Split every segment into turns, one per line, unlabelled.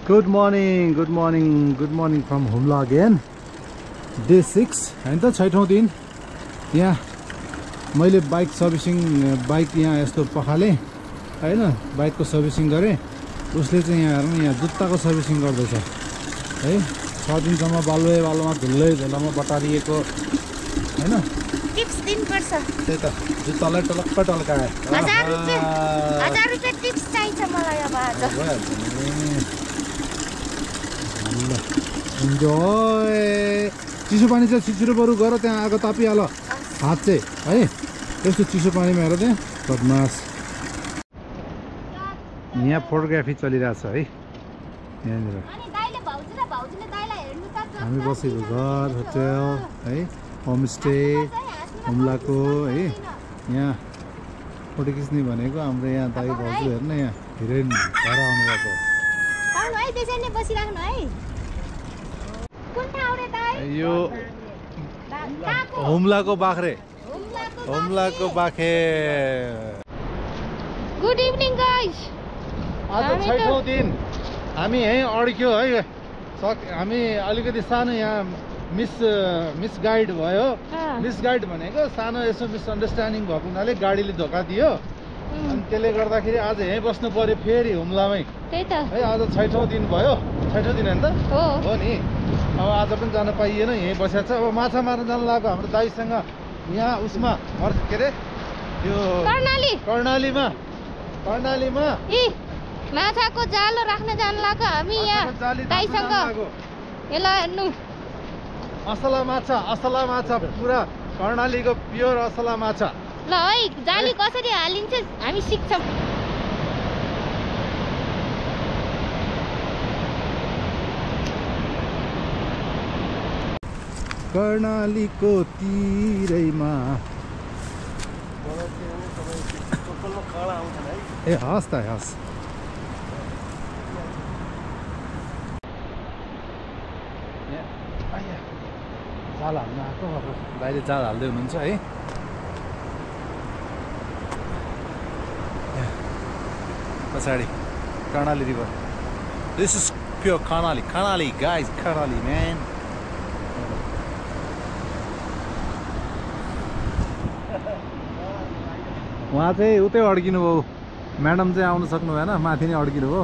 Good morning from Humla again. Day 6 हैन त 6औं दिन यहाँ मैले बाइक सर्भिसिङ बाइक यहाँ यस्तो पखाले हैन बाइकको सर्भिसिङ गरे उसले चाहिँ यहाँ हेर्नु यहाँ जुत्ताको सर्भिसिङ गर्दैछ है 6 दिनसम्म बालुवा धुल्लै झोलामा बटारिएको हैन
टिप्स दिनुपर्छ
त्यही त जुत्तालाई टलक्क टल्काए
1000 रुपैयाँ टिप्स चाहिन्छ मलाई अब आज
इन्जोय चिसो पानी चाहिँ छिटो बरु गर त्यहाँ आगो तापिहाल हात चाहिँ है यस्तो चिसो पानीमा हेर त्यहाँ बदमास यहाँ फोटोग्राफी चलिरहेछ है यहाँनिर हामी बसेको घर होटेल है होमस्टे हुम्लाको है यहाँ फोटो खिच्ने भनेको हाम्रो यहाँ दाइ भाउजू हेर्न यहाँ हिरोइन भएर आउनुभएको यो हुम्लाको बाख्रे हुम्लाको बाखे
गुड इभिनिङ गाइस
आज 6औं दिन हामी यहीँ अड्क्यो है हामी अलिकति सानो यहाँ मिसगाइड भयो मिसगाइड भनेको सानो यसो मिसअन्डरस्ट्यान्डिङ भएको हुनाले गाडीले धोका दियो अनि त्यसले गर्दाखेरि आज यहीँ बस्नु पर्यो फेरि हुम्लामै
त्यही त
है आज 6औं दिन भयो 6औं दिन हैन त हो नि अब आज पनि जान पाइएन यहीँ बसेको छ अब माछा मार्न जान लाग्यो हाम्रो दाइसँग यहाँ उसमा के अरे यो कर्णालीमा
माछाको जालो राख्न जान लाग्यो हामी यहाँ दाइसँग यसलाई हेर्नु
असला माछा पुरा कर्णालीको प्योर असला माछा
ल है जाली कसरी हालिन्छ हामी सिक्छौँ
कर्णालीको तिरैमा ए हस् त हस् जाल हाल्न आएको अब दाइले जाल हाल्दै हुनुहुन्छ है पछाडि Karnali river this is pure Karnali guys Karnali man उहाँ चाहिँ उतै अड्किनु भयो म्याडम चाहिँ आउनु सक्नु भएन माथि नै अड्किनु भयो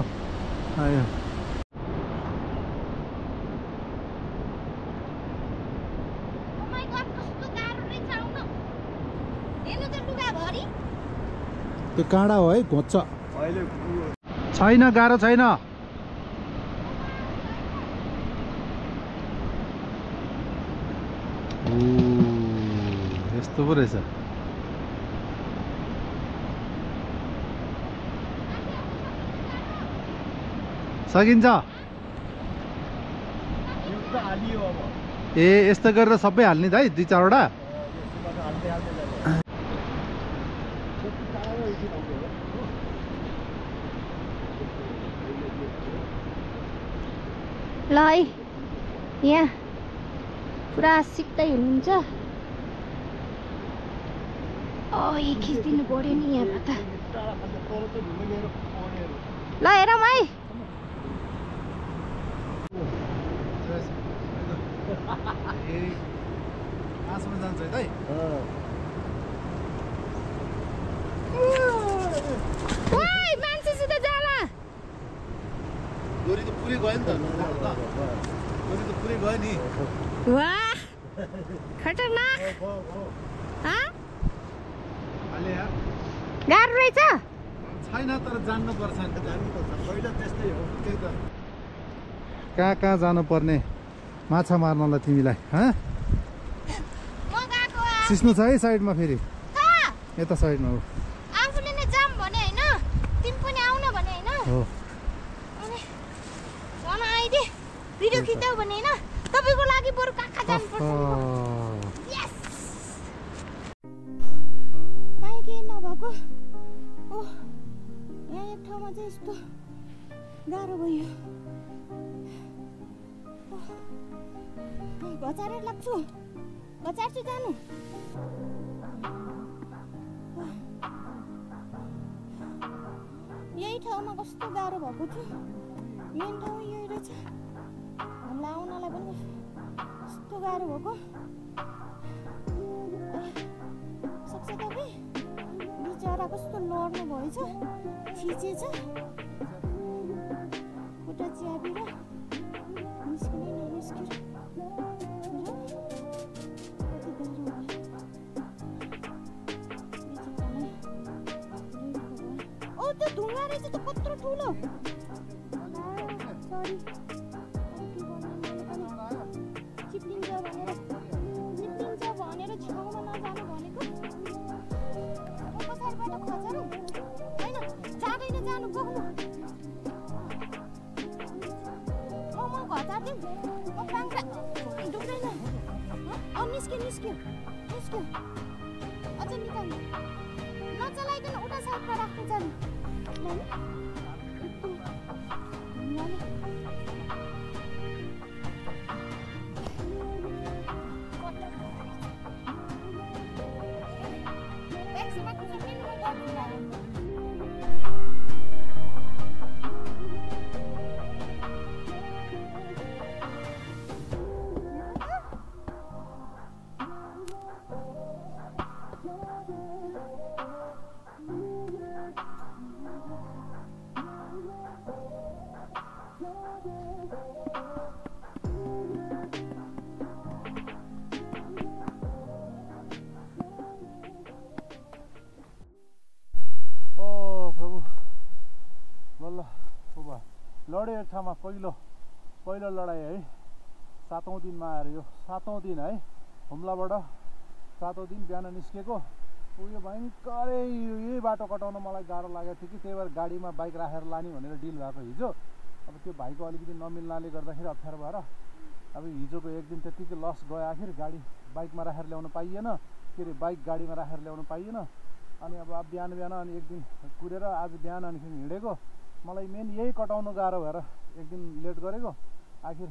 त्यो काँडा हो है घोच्छ छैन गाह्रो छैन यस्तो पो रहेछ सकिन्छ ए यस्तो गरेर सबै हाल्ने दाइ 2-4 वटा
ल है यहाँ पुरा सिक्दै हुनुहुन्छ यही खिचिदिनु पर्यो नि यहाँबाट ल हेरौँ है
जान्छ है
मान्छेसित जाला
गोरी त पुरै गयो नि त गोरी त पुरै गयो नि
वाह खतरनाक गाह्रो रहेछ
छैन तर जान्नु पर्छ पहिला त्यस्तै हो त्यही त कहाँ जानु पर्ने माछा मार्नलाई तिमीलाई सिस्नु छ है साइडमा फेरि यता साइडमा हो
आफूले नै जाम भने हैन तिमी पनि आउन भने हैन
हो
अनि भन आइदे भिडियो खिच्दै भने हैन तपाईको लागि बरु काका जानु पर्छ यस काई के नभको यहाँ एक ठाउँमा चाहिँ यस्तो गाह्रो भयो बचारेर लाग्छु बचार्छु जानु यही ठाउँमा कस्तो गाह्रो भएको थियो मेन ठाउँ यही रहेछ हामीलाई आउनलाई पनि यस्तो गाह्रो भएको सक्छ तपाईँ बिचरा कस्तो लड्नु भएछ थिचेछ खुट्टा च्यापेर निस्किनै ननिस्केर कति गाह्रो भयो ओ त्यो ढुङ्गा रहेछ त कत्रो ठुलो सरी चिप्लिन्छ भनेर छेउमा नजानु भनेको पछाडिबाट खचेर होइन जाँदैन जानु बोक्नु म घचार्दिउँ पाङ्का डुब्दैन निस्क्यो अझ निकाल्नु नचलाइकन उता साइडमा राख्नु जानु
लड्यो एक ठाउँमा पहिलो लडाइँ है 7औं दिनमा आएर यो 7औं दिन है हुम्लाबाट 7औं दिन बिहान निस्केको उयो भयङ्करै यही बाटो कटाउन मलाई गाह्रो लागेको थियो कि त्यही भएर गाडीमा बाइक राखेर लाने भनेर डिल भएको हिजो अब त्यो भाइको अलिकति नमिल्नाले गर्दाखेरि अप्ठ्यारो भएर अब हिजोको एक दिन त्यतिकै लस गयो आखिर गाडी बाइकमा राखेर ल्याउन पाइएन के अरे बाइक गाडीमा राखेर ल्याउन पाइएन अनि अब बिहान अनि एक दिन कुरेर आज बिहान अनि हिँडेको मलाई मेन यही कटाउनु गाह्रो भएर एक दिन लेट गरेको आखिर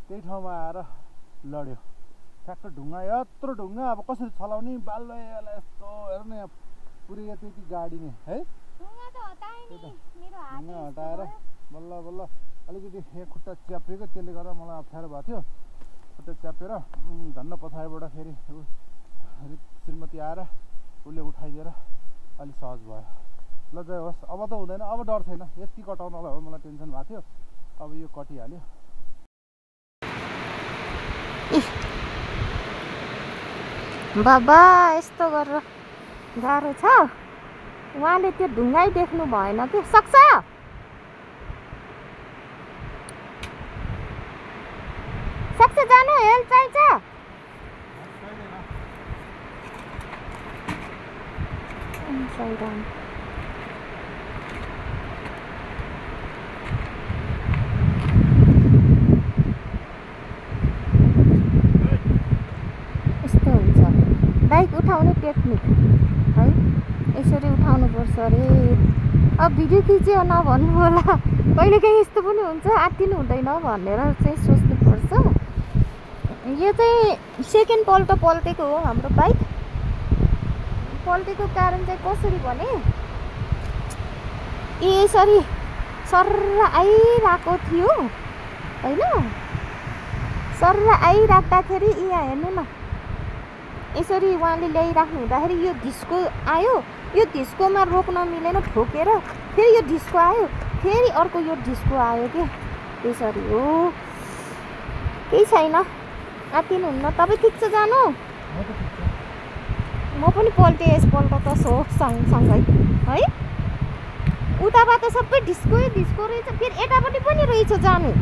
त्यही ठाउँमा आएर लड्यो ठ्याक्क ढुङ्गा यत्रो ढुङ्गा अब कसरी चलाउने बाल्लोलाई यस्तो हेर न यहाँ पुरै यति गाडी नै है ढुङ्गा हटाएर बल्ल अलिकति यहाँ खुट्टा च्यापेको त्यसले गर्दा मलाई अप्ठ्यारो भएको थियो खुट्टा च्यापेर धन्न पछाडिबाट फेरि श्रीमती आएर उसले उठाइदिएर अलि सहज भयो ल जय होस् अब त हुँदैन अब डर छैन यति कटाउनलाई हो मलाई टेन्सन भएको थियो अब यो कटिहाल्यो
बाबा यस्तो गरेर गाह्रो छ उहाँले त्यो ढुङ्गाइ देख्नु भएन कि सक्छ जानु हेल्प चाहिन्छ यस्तो हुन्छ बाइक उठाउने टेक्निक है यसरी उठाउनुपर्छ अरे अब भिडियो खिच्यो नभन्नु होला कहिलेकाहीँ यस्तो पनि हुन्छ आत्तिनु हुँदैन भनेर चाहिँ सोच्नुपर्छ यो चाहिँ सेकेन्ड पल्ट पल्टेको हो हाम्रो बाइक पल्टेको कारण चाहिँ कसरी भने यसरी सर्र आइरहेको थियो होइन सर्र आइराख्दाखेरि यहाँ हेर्नु न यसरी उहाँले ल्याइराख्नु हुँदाखेरि यो ढिस्को आयो यो ढिस्कोमा रोक्न मिलेन ठोकेर फेरि यो ढिस्को आयो फेरि अर्को यो ढिस्को आयो के त्यसरी हो केही छैन आत्तिनुहुन्न तपाईँ ठिक छ जानु म पनि पल्टेँ यसपल्ट त सँगसँगै है उताबाट सबै ढिस्को रहेछ फेरि यतापट्टि पनि रहेछ जानु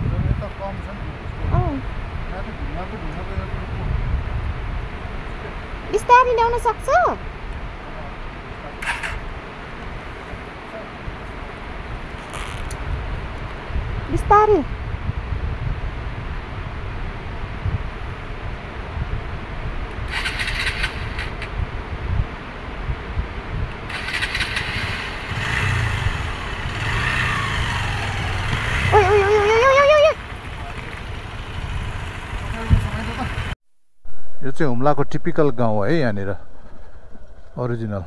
बिस्तारै ल्याउन सक्छ बिस्तारै
यो चाहिँ हुम्लाको टिपिकल गाउँ है यहाँनिर ओरिजिनल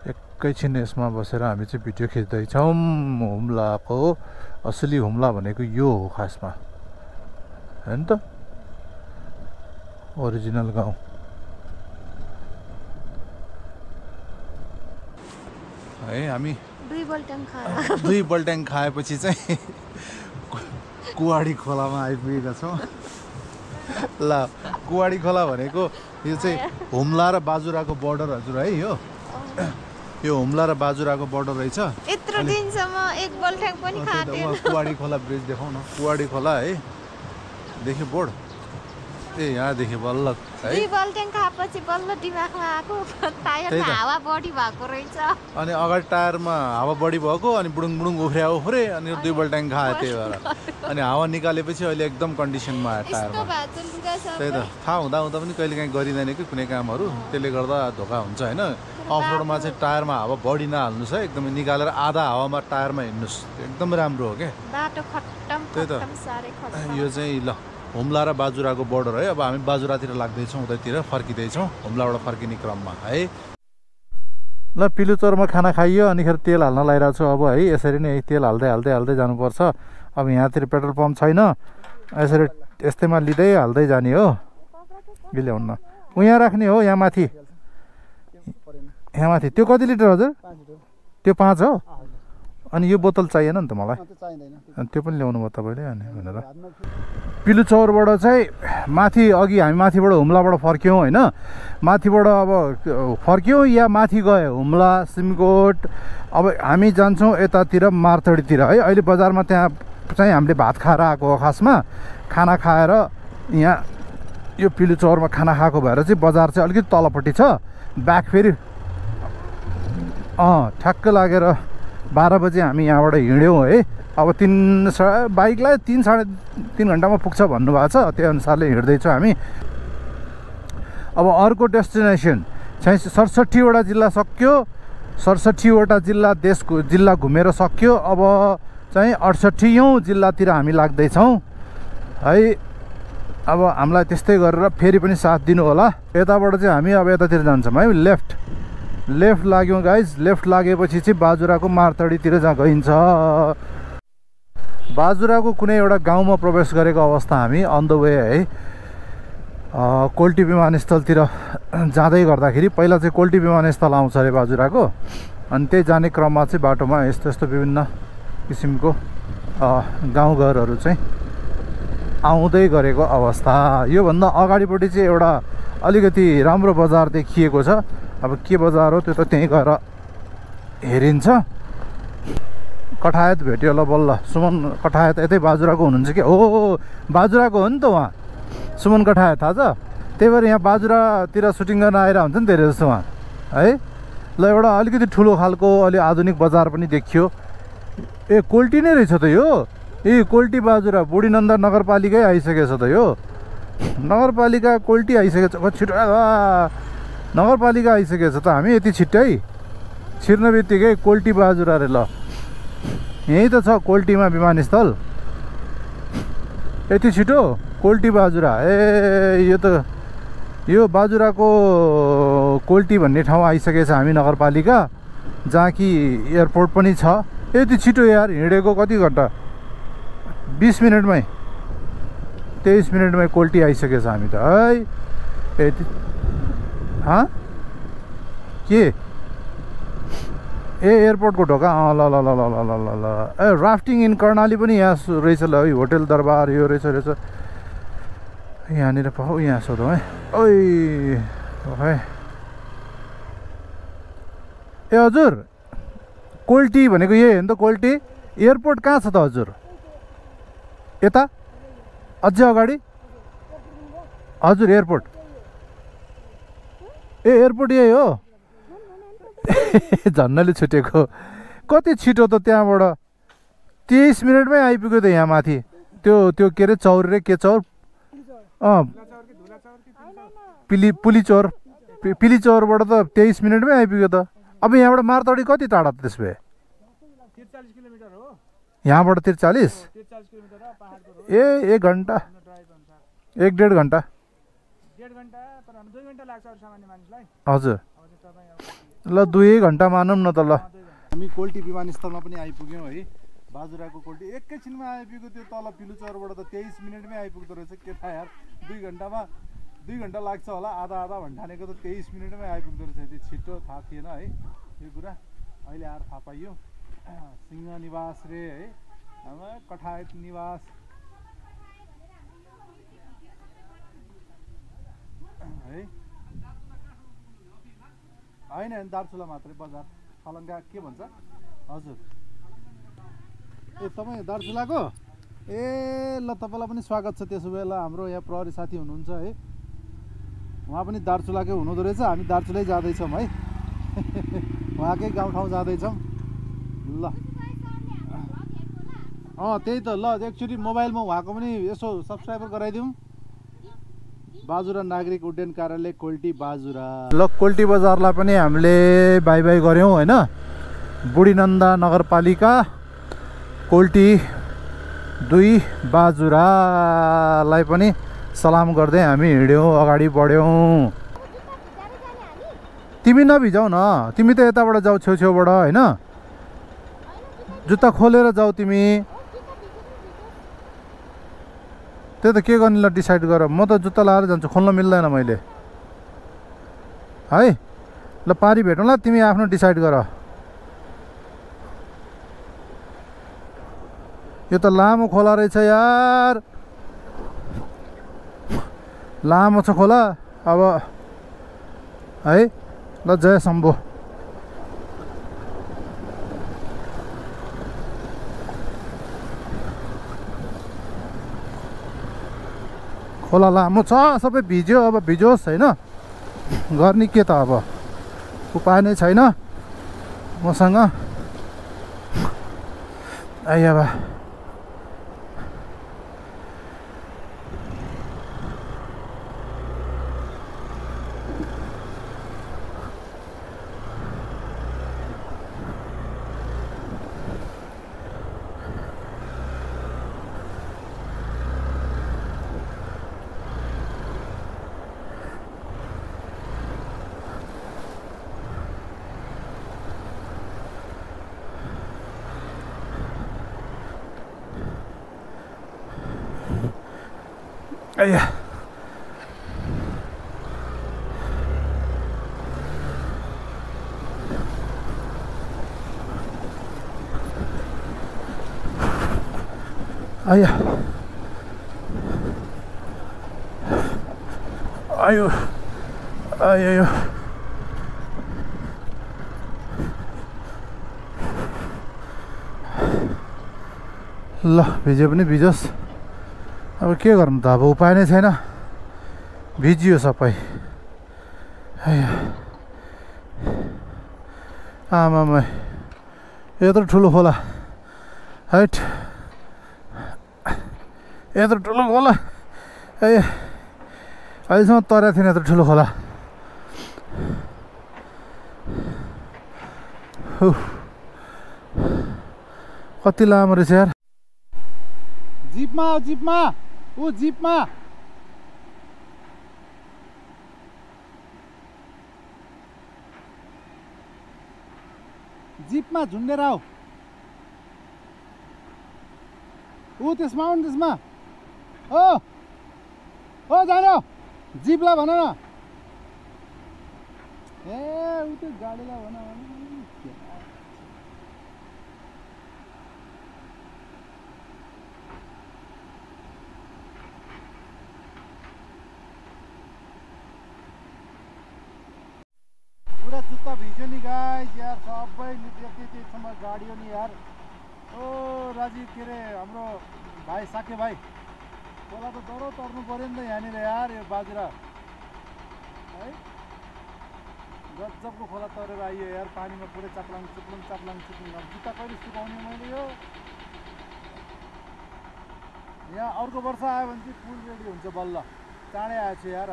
एकैछिन यसमा बसेर हामी चाहिँ भिडियो खिच्दैछौँ हुम्लाको असली हुम्ला भनेको यो हो खासमा हैन त ओरिजिनल गाउँ है हामी दुई बल्ट्याङ खाएपछि चाहिँ कुवाडी खोलामा आइपुगेका छौँ ल कुवाडी खोला भनेको यो चाहिँ हुम्ला र बाजुराको बर्डर हजुर है यो हुम्ला र बाजुराको बर्डर रहेछ
यत्रो दिनसम्म एक बल्ट्याङ पनि खाएन
कुवाडी खोला ब्रिज देखाउँ न कुवाडी खोला है देख्यो बोर्ड ए यहाँ देख्यो बल्ल है
दुई बल्ट्याङ खाएपछि बल्ल दिमागमा आएको टायरमा हावा बढी भएको रहेछ
अनि अगाडि टायरमा हावा बढी भएको अनि बुडुङ बुडुङ उफ्र्या उफ्रे अनि दुई बल्ट्याङ खाए त्यही भएर अनि हावा निकालेपछि अहिले एकदम कन्डिसनमा आयो टायरमा त्यही त थाहा हुँदा हुँदा पनि कहिले काहीँ गरिँदैन कि कुनै कामहरू त्यसले गर्दा धोका हुन्छ होइन अफरोडमा चाहिँ टायरमा हावा बढी नहाल्नुहोस् है एकदमै निकालेर आधा हावामा टायरमा हिँड्नुहोस् एकदम राम्रो हो क्या
बाटो खट्टम
त्यही त यो चाहिँ ल हुम्ला र बाजुराको बर्डर है अब हामी बाजुरातिर लाग्दैछौँ उतैतिर फर्किँदैछौँ हुम्लाबाट फर्किने क्रममा है ल पिलुचोरमा खाना खाइयो अनिखेर तेल हाल्न लागिरहेको छु अब है यसरी नै तेल हाल्दै हाल्दै हाल्दै जानुपर्छ अब यहाँतिर पेट्रोल पम्प छैन यसरी यस्तैमा लिँदै हाल्दै जाने हो ल्याउन ऊ यहाँ राख्ने हो यहाँ माथि त्यो कति लिटर हजुर त्यो 5 हो अनि यो बोतल चाहिएन नि त मलाई अनि त्यो पनि ल्याउनु भयो तपाईँले अनि भनेर पिलुचौरबाट चाहिँ माथि अघि हामी माथिबाट हुम्लाबाट फर्क्यौँ होइन माथिबाट अब फर्क्यौँ या माथि गयो हुम्ला सिमकोट अब हामी जान्छौँ यतातिर मारतडीतिर है अहिले बजारमा त्यहाँ चाहिँ हामीले भात खाएर आएको हो खासमा खाना खाएर यहाँ यो पिलुचौरमा खाना खाएको भएर चाहिँ बजार चाहिँ अलिकति तलपट्टि छ ब्याक फेरि ठ्याक्क लागेर 12 बजे हामी यहाँबाट हिँड्यौँ है अब बाइकलाई 3-3.5 घन्टामा पुग्छ भन्नुभएको छ त्यही अनुसारले हिँड्दैछौँ हामी अब अर्को डेस्टिनेसन चाहिँ 67वटा जिल्ला सक्यो 67वटा जिल्ला देशको जिल्ला घुमेर सक्यो अब चाहिँ 68औँ जिल्लातिर हामी लाग्दैछौँ है अब हामीलाई त्यस्तै गरेर फेरि पनि साथ दिनु होला यताबाट चाहिँ हामी अब यतातिर जान्छौँ है लेफ्ट लाग्यौँ गाइज लेफ्ट लागेपछि चाहिँ बाजुराको मारतडीतिर जहाँ गइन्छ बाजुराको कुनै एउटा गाउँमा प्रवेश गरेको अवस्था हामी अन द वे है कोल्टी विमानस्थलतिर जाँदै गर्दाखेरि पहिला चाहिँ कोल्टी विमानस्थल आउँछ अरे बाजुराको अनि त्यही जाने क्रममा चाहिँ बाटोमा यस्तो यस्तो विभिन्न किसिमको गाउँघरहरू चाहिँ आउँदै गरेको अवस्था योभन्दा अगाडिपट्टि चाहिँ एउटा अलिकति राम्रो बजार देखिएको छ अब के बजार हो त्यो त त्यहीँ गएर हेरिन्छ कठायत भेट्यो ल बल्ल सुमन कठायत यतै बाजुराको हुनुहुन्छ कि हो बाजुराको हो नि त उहाँ सुमन कठायत थाहा छ त्यही भएर यहाँ बाजुरातिर सुटिङ गर्न आएर हुन्छ नि धेरै जस्तो उहाँ है ल एउटा अलिकति ठुलो खालको अलि आधुनिक बजार पनि देखियो ए कोल्टी नै रहेछ त यो ए कोल्टी बाजुरा बुढीनन्दा नगरपालिकै आइसकेछ त यो नगरपालिका कोल्टी आइसकेछ छिटो नगरपालिका आइसकेछ त हामी यति छिट्टै छिर्न बित्तिकै कोल्टी बाजुरा रे ल यहीँ त छ कोल्टीमा विमानस्थल यति छिटो कोल्टी बाजुरा ए यो बाजुराको कोल्टी भन्ने ठाउँ आइसकेछ हामी नगरपालिका जहाँ कि एयरपोर्ट पनि छ यति छिटो यार हिँडेको कति घन्टा 20 मिनटमै 23 मिनटमै कोल्टी आइसकेछ हामी त है यति के ए एयरपोर्टको ढोका ल ल ल ल ल ल ल ल ए राफ्टिङ इन कर्णाली पनि यहाँ रहेछ ल है होटल दरबार यो रहेछ यहाँनिर पाऊ यहाँ सोधौँ है ओइ ए हजुर कोल्टी भनेको यही हो नि त कोल्टी एयरपोर्ट कहाँ छ त हजुर यता अझै अगाडि हजुर एयरपोर्ट ए एयरपोर्ट यही हो झन्नाले छुटेको कति छिटो त त्यहाँबाट 23 मिनटमै आइपुग्यो त यहाँ माथि त्यो के अरे चौर रे के चौर पिलीचौरबाट त 23 मिनटमै आइपुग्यो त अब यहाँबाट मारतडी कति टाढा त त्यस भए
43 किलोमिटर हो
यहाँबाट 43 ए 1 घन्टा 1.5 घन्टा
1.5 घन्टा तर 2 घन्टा लाग्छ अरु सामान्य मानिसलाई
हजुर ल 2 घन्टा मानौँ न त ल हामी कोल्टी विमानस्थलमा पनि आइपुग्यौँ है बाजुराको कोल्टी एकैछिनमा आइपुग्यो। त्यो तल पिलुचरबाट त 23 मिनटमै आइपुग्दो रहेछ केटा यार। 2 घन्टामा 2 घन्टा लाग्छ होला, आधा भन्ठानेको त 23 मिनटमै आइपुग्दो रहेछ। त्यो छिटो थाहा थिएन है यो कुरा, अहिले आएर थाहा पाइयो। सिंह निवास रे है, कठायत निवास है होइन, दार्चुला मात्रै बजार खलङ्गा के भन्छ हजुर। ए तपाईँ दार्चुलाको? ए ल तपाईँलाई पनि स्वागत छ त्यसो भए। ल हाम्रो यहाँ प्रहरी साथी हुनुहुन्छ है, उहाँ पनि दार्चुलाकै हुनुहुँदो रहेछ। हामी दार्चुलै जाँदैछौँ है उहाँकै गाउँठाउँ जाँदैछौँ। ल त्यही त। ल एकचोटि मोबाइलमा उहाँको पनि यसो सब्सक्राइबर गराइदिउँ। बाजुरा नागरिक उड्डयन कार्यालय कोल्टी बाजुरा। ल कोल्टी बजारलाई पनि हामीले बाई बाई गऱ्यौँ होइन। बुढीनन्दा नगरपालिका कोल्टी 2 बाजुरालाई पनि सलाम गर्दै हामी हिँड्यौँ, अगाडि बढ्यौँ। तिमी नभिजाऊ न, तिमी त यताबाट जाऊ छेउछेउबाट होइन, जुत्ता खोलेर जाऊ तिमी। त्यही त के गर्ने ल डिसाइड गर। म त जुत्ता लाएर जान्छु, खोल्न मिल्दैन मैले है। ल पारी भेटौँ ल, तिमी आफ्नो डिसाइड गर। यो त लामो खोला रहेछ यार, लामो छ खोला। अब है ल जय शम्भो। खोला लामो छ, सबै भिज्यो। अब भिजोस् होइन, गर्ने के त अब, उपाय नै छैन मसँग। आइ अब आइया आइया आयो आयो। ल भिजे पनि भिजोस्, अब के गर्नु त, अब उपाय नै छैन, भिजियो सबै। आमामा यत्रो ठुलो खोला हैट, यत्रो ठुलो खोला। ए अहिलेसम्म तरेको थिएन यत्रो ठुलो खोला। कति लामो रहेछ यार। जिपमा जिपमा ऊ जिपमा जिपमा झुन्डेर आऊ। ऊ त्यसमा आऊ न, त्यसमा ओ जान जिपलाई भन न। ए ऊ त्यो गाडीलाई भन। पुरा जुत्ता भिज्यो नि गाइस यार, सबै त्यतिसम्म गाडी हो नि यार। ओ राजीव के अरे हाम्रो भाइ साके भाइ, खोला त डरो तर्नु पऱ्यो नि त यहाँनिर यार। यो बाजुरा है गजबको खोला तरेर आइयो यार, पानीमा पुरै चाप्लाङ चुप्लुङ चाप्लाङ चुप्लुङ। जुत्ता कहिले सुकाउने मैले यो यहाँ। अर्को वर्ष आयो भने चाहिँ पुल रेडी हुन्छ बल्ल, चाँडै आएछ यार।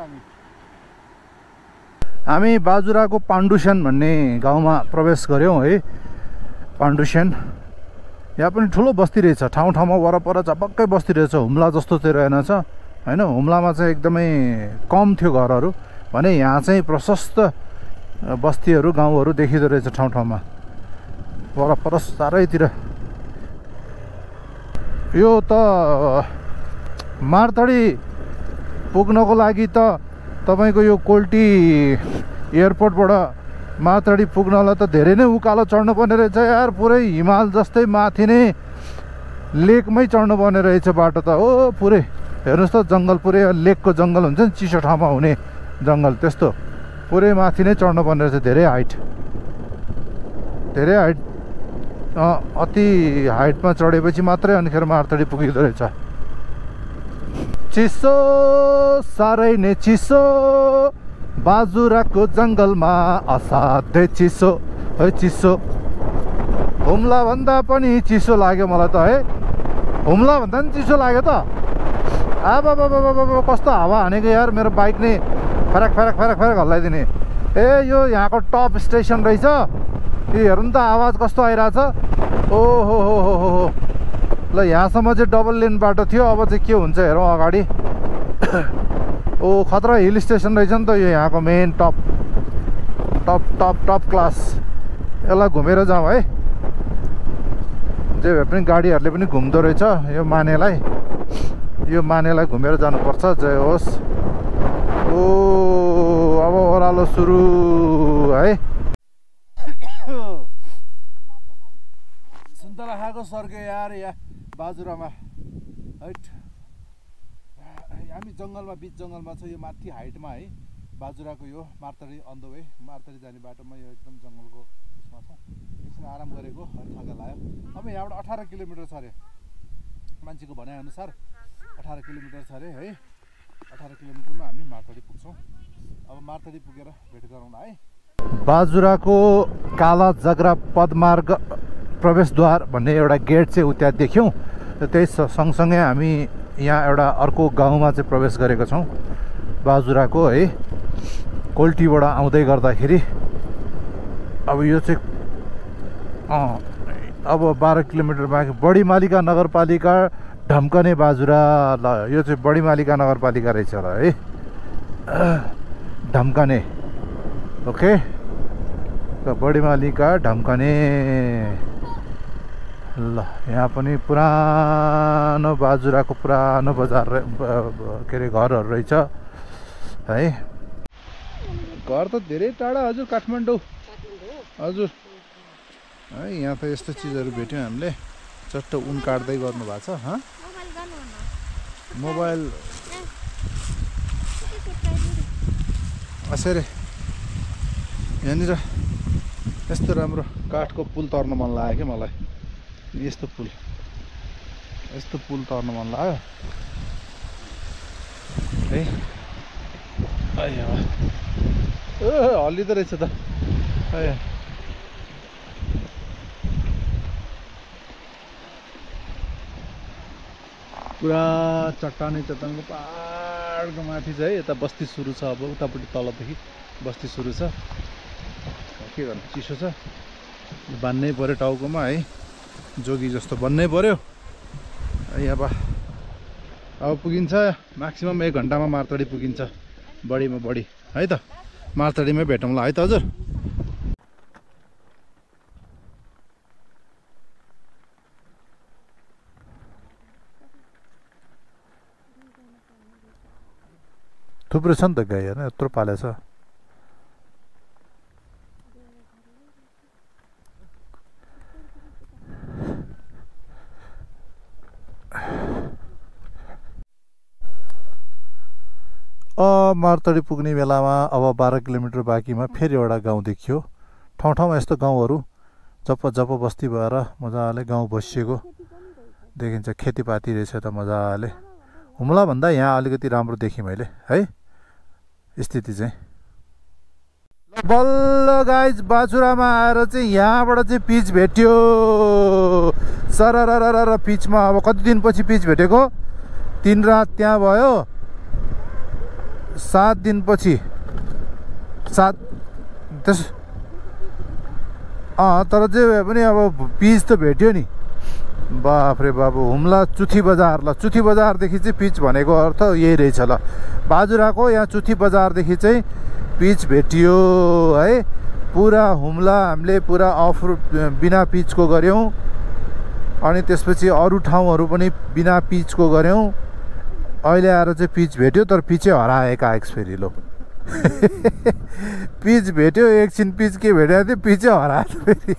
हामी बाजुराको पाण्डुसेन भन्ने गाउँमा प्रवेश गऱ्यौँ है। पाण्डुसेन यहाँ पनि ठुलो बस्ती रहेछ, ठाउँ ठाउँमा वरपर झपक्कै बस्ती रहेछ, हुम्ला जस्तो चाहिँ रहेनछ होइन। हुम्लामा चाहिँ एकदमै कम थियो घरहरू भने, यहाँ चाहिँ प्रशस्त बस्तीहरू गाउँहरू देखिँदो रहेछ ठाउँ ठाउँमा, वरपर चारैतिर। यो त मारतडी पुग्नको लागि त तपाईको यो कोल्टी एयरपोर्टबाट मारतडी पुग्नलाई त धेरै नै उकालो चढ्नुपर्ने रहेछ यार। पुरै हिमाल जस्तै माथि नै लेकमै चढ्नुपर्ने रहेछ बाटो त। ओ पुरै हेर्नुहोस् त जङ्गल, पुरै लेकको जङ्गल हुन्छ नि, चिसो ठाउँमा हुने जङ्गल, त्यस्तो पुरै माथि नै चढ्नुपर्ने रहेछ। धेरै हाइट अति हाइटमा चढेपछि मात्रै अनिखेर मारतडी पुगिँदो रहेछ। चिसो, साह्रै नै चिसो, बाजुराको जङ्गलमा असाध्यै चिसो है चिसो। हुम्ला भन्दा पनि चिसो लाग्यो मलाई त है, हुम्ला भन्दा पनि चिसो लाग्यो त। अब कस्तो हावा हानेको यार, मेरो बाइक नै फरक फरक फरक फरक हल्लाइदिने। ए यो यहाँको टप स्टेसन रहेछ। यो हेर्नु त आवाज कस्तो आइरहेछ। ओहो हो हो हो ल, यहाँसम्म चाहिँ डबल लेन बाटो थियो, अब चाहिँ के हुन्छ हेरौँ अगाडि। ओ खतरा हिल स्टेसन रहेछ नि त यो, यहाँको main top top top top class. यसलाई घुमेर जाउँ है, जे भए पनि गाडीहरूले पनि घुम्दो रहेछ यो मानेलाई, यो मानेलाई घुमेर जानुपर्छ। जय होस्। ओ अब ओह्रालो सुरु है। सुन्तला खाएको सर्क्यो यार यहाँ बाजुरामा है। हामी जङ्गलमा, बिच जङ्गलमा छ, यो माथि हाइटमा है बाजुराको यो मारतडी अन द वे, मारतडी जाने बाटोमा यो एकदम जङ्गलको उसमा छ। एकछिन आराम गरेको, थका लाग्यो। अब यहाँबाट 18 किलोमिटर छ अरे मान्छेको भनाइअनुसार, 18 किलोमिटर छ अरे है। 18 किलोमिटरमा हामी मारतडी पुग्छौँ। अब मारतडी पुगेर भेट गरौँ न है। बाजुराको काला जग्रा पदमार्ग प्रवेशद्वार भन्ने एउटा गेट चाहिँ उता देख्यौँ। त्यही सँगसँगै हामी यहाँ एउटा अर्को गाउँमा चाहिँ प्रवेश गरेको छौँ बाजुराको है। कोल्टीबाट आउँदै गर्दाखेरि अब यो चाहिँ अब 12 किलोमिटर बाँकी बडीमालिका नगरपालिका ढम्कने बाजुरा। ल यो चाहिँ बडीमालिका नगरपालिका रहेछ होला है, ढम्कने। ओके, बडीमालिका ढम्कने। ल यहाँ पनि पुरानो बाजुराको पुरानो बजार के अरे घरहरू रहेछ है। घर त धेरै टाढा हजुर, काठमाडौँ हजुर है। यहाँ त यस्तो चिजहरू भेट्यौँ हामीले। चट्ट उन काट्दै गर्नु भएको छ। मोबाइल असरे यहाँनिर यस्तो राम्रो काठको पुल तर्न मन लाग्यो कि मलाई। यस्तो पुल तर्न मन लाग्यो है। हल्लिँदो रहेछ त। पुरा चट्टानको पहाडको माथि चाहिँ यता बस्ती सुरु छ। अब उतापट्टि तलदेखि बस्ती सुरु छ। के गर्नु, चिसो छ, बान्नै पर्यो टाउकोमा है, जोगी जस्तो बन्नै पर्यो। यहाँ अब पुगिन्छ म्याक्सिमम 1 घन्टामा मारतडी पुगिन्छ, बढीमा बढी है त। मारतडीमै भेटौँला है त हजुर। थुप्रो छ नि त गाई होइन, यत्रो पालेछ। मारतडी पुग्ने बेलामा अब 12 किलोमिटर बाँकीमा फेरि एउटा गाउँ देखियो। ठाउँ ठाउँमा यस्तो गाउँहरू जप बस्ती भएर मजाले गाउँ बसिएको देखिन्छ। खेतीपाती रहेछ त मजाले। हुम्ला भन्दा यहाँ अलिकति राम्रो देखेँ मैले है स्थिति चाहिँ। बल्ल गाइज बाजुरामा आएर चाहिँ यहाँबाट चाहिँ पिच भेट्यो। सरर पिचमा अब कति दिनपछि पिच भेटेको, 3 रात त्यहाँ भयो, 7 दिनपछि 7 तर जे भए पनि अब पिच त भेट्यो नि। बाफ रे बाबु, हुम्ला चुथी बजार। ल चुथी बजारदेखि चाहिँ पिच भनेको अर्थ यही रहेछ। ल बाजुराको यहाँ चुथी बजारदेखि चाहिँ पिच भेटियो है। पुरा हुम्ला हामीले पुरा अफ बिना पिचको गऱ्यौँ। अनि त्यसपछि अरू ठाउँहरू पनि बिना पिचको गऱ्यौँ। अहिले आएर चाहिँ पिच भेट्यो तर पिचै हराएका आएछ फेरि लो पिच भेट्यो एकछिन पिच के भेटेको थियो पिचै हरायो फेरि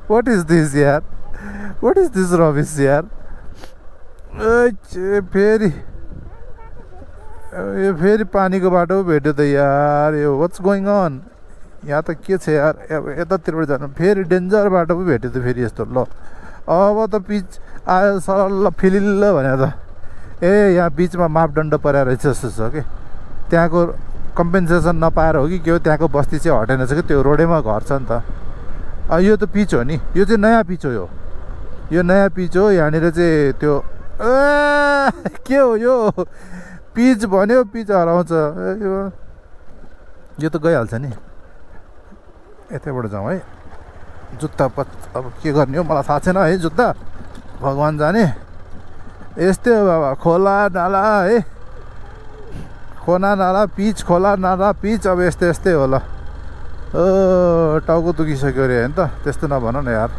वाट इज दिस यार वाट इज दिस रबिस यार फेरि यो फेरि पानीको बाटो भेट्यो त यार यो वाट्स गोइङ अन यहाँ त के छ यार यतातिरबाट जानु फेरि डेन्जर बाटो पो भेट्यो त फेरि यस्तो ल अब त पिच आयो सरल फिलिल्ल भने त यहाँ बिचमा मापदण्ड परेर रहेछ जस्तो छ कि त्यहाँको कम्पेन्सेसन नपाएर हो कि के हो त्यहाँको बस्ती चाहिँ हटेन छ कि त्यो रोडैमा घर छ नि त यो त पिच हो नि यो चाहिँ नयाँ पिच हो यो नयाँ पिच हो यहाँनिर चाहिँ त्यो के हो यो पिच भन्यो पिच हराउँछ यो त गइहाल्छ नि यतैबाट जाउँ है जुत्ता अब के गर्ने हो मलाई थाहा छैन है जुत्ता भगवान् जाने यस्तै हो बाबा खोला नाला है खोला नाला पिच खोला नाला पिच अब यस्तै यस्तै होला टाउको दुखिसक्यो अरे होइन त त्यस्तो नभन न यार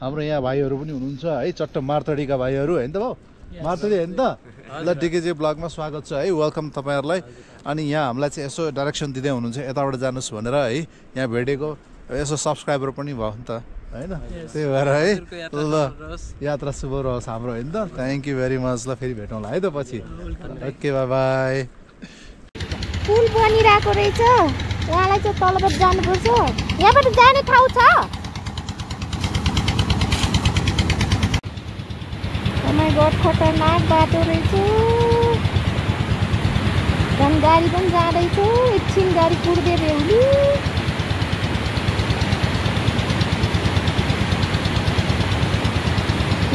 हाम्रो यहाँ भाइहरू पनि हुनुहुन्छ है चट्ट मार्तडीका भाइहरू होइन त भाउ मार्तडी होइन त ल डिकेजी ब्लगमा स्वागत छ है वेलकम तपाईँहरूलाई अनि यहाँ हामीलाई चाहिँ यसो डाइरेक्सन दिँदै हुनुहुन्छ यताबाट जानुहोस् भनेर है यहाँ भेटेको यसो सब्सक्राइबर पनि भयो नि त होइन त्यही भएर है ल यात्रा शुभ रहोस् हाम्रो होइन त थ्याङ्क यू भेरी मच ल फेरि भेटौँला है त पछि ओके बाई बाई
पुल बनिरहेको रहेछ यहाँलाई चाहिँ तलबाट जानुपर्छ यहाँबाट जाने ठाउँ छ माई गड खतरनाक बाटो रहेछ झन् गाडी पनि जाँदैछ एकछिन गाडी कुर्दे बेहुली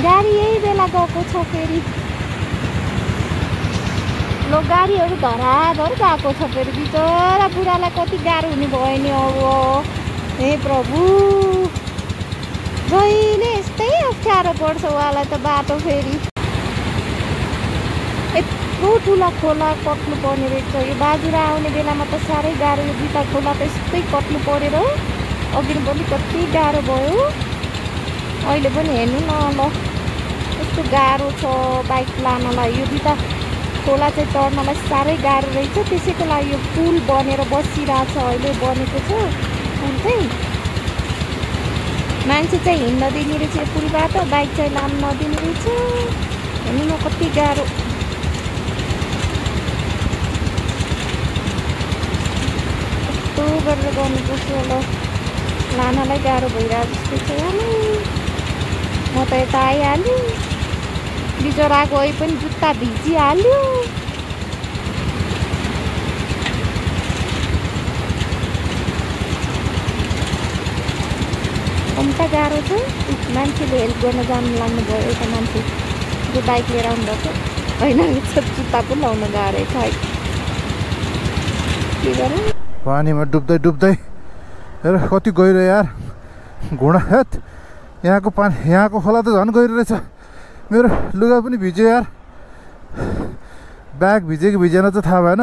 गाडी यही बेला गएको छ फेरि लो गाडीहरू धराधर गएको छ फेरि बिचरा बुढालाई कति गाह्रो हुने भयो नि अब हे प्रभु जहिले यस्तै अप्ठ्यारो पर्छ उहाँलाई त बाटो फेरि यत्रो ठुला खोला कट्नु पर्ने रहेछ यो बाजुरा आउने बेलामा त साह्रै गाह्रो यो दुईवटा खोला त यस्तै कट्नु परेर अघि पनि कति गाह्रो भयो अहिले पनि हेर्नु न ल यस्तो गाह्रो छ बाइक लानलाई यो दुईवटा खोला चाहिँ चढ्नलाई साह्रै गाह्रो रहेछ त्यसैको लागि यो पुल बनेर बसिरहेछ अहिले बनेको छ पुल चाहिँ मान्छे चाहिँ हिँड्न दिने रहेछ यो पुलबाट बाइक चाहिँ लान नदिने रहेछ हेर्नु न कति गाह्रो यस्तो गरेर गर्नुपर्छ ल लानलाई गाह्रो भइरहेको जस्तो छ म त यता आइहाल्यो बिचरा गए पनि जुत्ता भिजिहाल्यो कम्ता गाह्रो छ मान्छेले हेल्प गर्न जानु लाग्नु भयो एउटा मान्छे जो बाइक लिएर आउनुभएको होइन जुत्ता पनि लाउन गाह्रो छ है के गरौँ
पानीमा डुब्दै डुब्दै हेर कति गहिरो यार घुँडा हेत यहाँको पानी यहाँको खोला त झन् गहिरो रहेछ मेरो लुगा पनि भिज्यो यार ब्याग भिजेको भिजेन चाहिँ थाहा भएन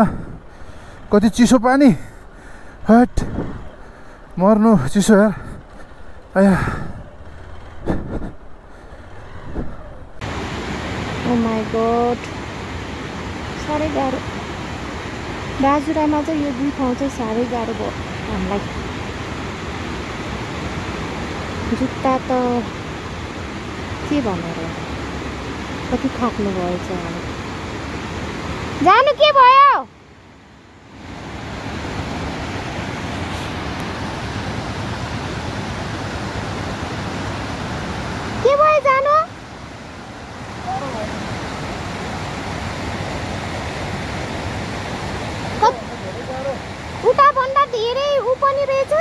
कति चिसो पानी हट मर्नु चिसो यार आया
ओ माई गॉड साह्रै गाह्रो बाजुरामा चाहिँ यो दुई ठाउँ चाहिँ साह्रै गाह्रो भयो हामीलाई जुत्ता त के भनेर कति थाक्नु भएछ जानु के भयो के भयो जानु उता भन्दा धेरै उ पनि रहेछ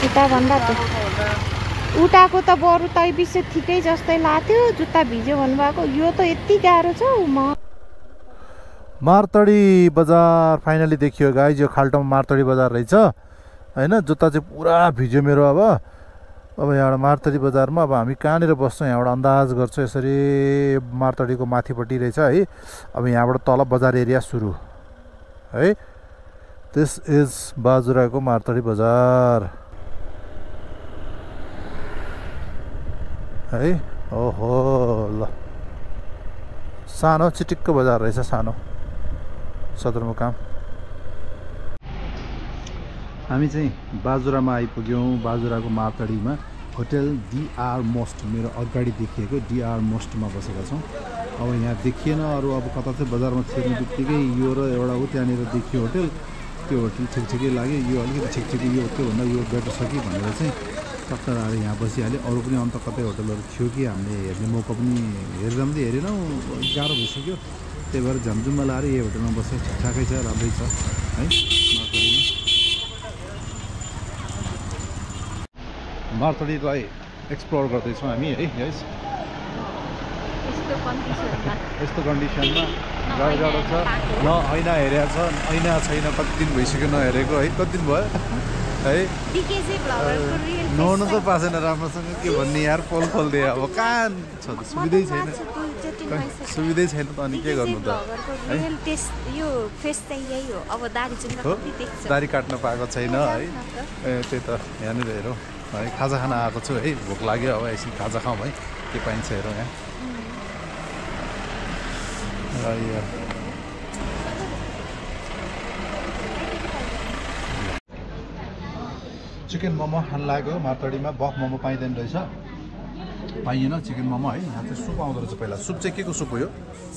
उता भन्दा उताको त बरु तै विषय ठिकै जस्तै लाग्थ्यो जुत्ता भिज्यो भन्नुभएको यो त यति गाह्रो छ
मार्तडी बजार फाइनली देखियो गाइज यो खाल्टोमा मार्तडी बजार रहेछ होइन जुत्ता चाहिँ पुरा भिज्यो मेरो अब यहाँबाट मार्तडी बजारमा अब हामी कहाँनिर बस्छौँ यहाँबाट अन्दाज गर्छौँ यसरी मार्तडीको माथिपट्टि रहेछ है अब यहाँबाट तल बजार एरिया सुरु है दिस इज बाजुराको मार्तडी बजार है। ओहो ल सानो चिटिक्क बजार रहेछ, सानो सदरमुकाम। हामी चाहिँ बाजुरामा आइपुग्यौँ। बाजुराको मार्तडीमा होटल डिआर मोस्ट, मेरो अगाडि देखिएको डिआर मोस्टमा बसेका छौँ। अब यहाँ देखिएन अरू, अब कता चाहिँ बजारमा छिर्ने बित्तिकै यो र एउटा ऊ त्यहाँनिर देखियो होटल, त्यो होटल ठिकठिकै लाग्यो, यो अलिकति ठिकठिकै, यो त्योभन्दा यो बेटर छ कि भनेर चाहिँ टक्कर आएर यहाँ बसिहाल्यो। अरू पनि अन्त कतै होटलहरू थियो कि हामीले हेर्ने मौका पनि हेरेर पनि हेरेनौँ, गाह्रो भइसक्यो। त्यही भएर झमझुममा लाएर यही होटलमा बसेँ। ठिकठाकै छ, राम्रै छ है। मार्तडीलाई एक्सप्लोर गर्दैछौँ हामी है। यस्तो कन्डिसनमा गाह्रो छ। न ऐना हेरेको छ, ऐना छैन, कति दिन भइसक्यो नहेरेको है। कति दिन भयो है, नुहाउनु त पाएको छैन राम्रोसँग, के भन्ने यार, पोल खोल्दे। अब कहाँ छ त, सुविधै छैन, सुविधै छैन त अनि के गर्नु त है। दारी काट्न पाएको छैन है। ए त्यही त, यहाँनिर हेरौँ है। खाजा खान आएको छु है, भोक लाग्यो। अब एकछिन खाजा खाउँ है, के पाइन्छ हेरौँ यहाँ। चिकन मोमो खान लाग्यो मार्तडीमा। बफ मोमो पाइँदैन रहेछ, पाइएन चिकन मोमो है। यहाँ चाहिँ सुप आउँदो रहेछ। पहिला सुप चाहिँ के को सुप हो यो,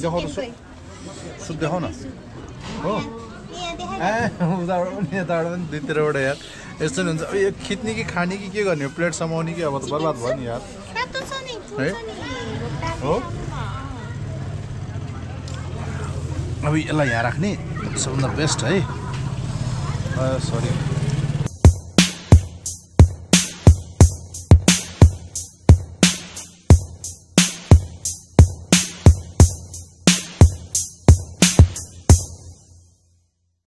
देखाउ त सुप, सुप देखाउ न। हो ए उताबाट पनि यताबाट पनि दुईतिरबाट यार यस्तो नि हुन्छ। अब यो खिच्ने कि खाने कि के गर्ने हो, प्लेट समाउने कि, अब त बर्बाद भयो नि यार है। हो अब यसलाई यहाँ राख्ने सबभन्दा बेस्ट है। सरी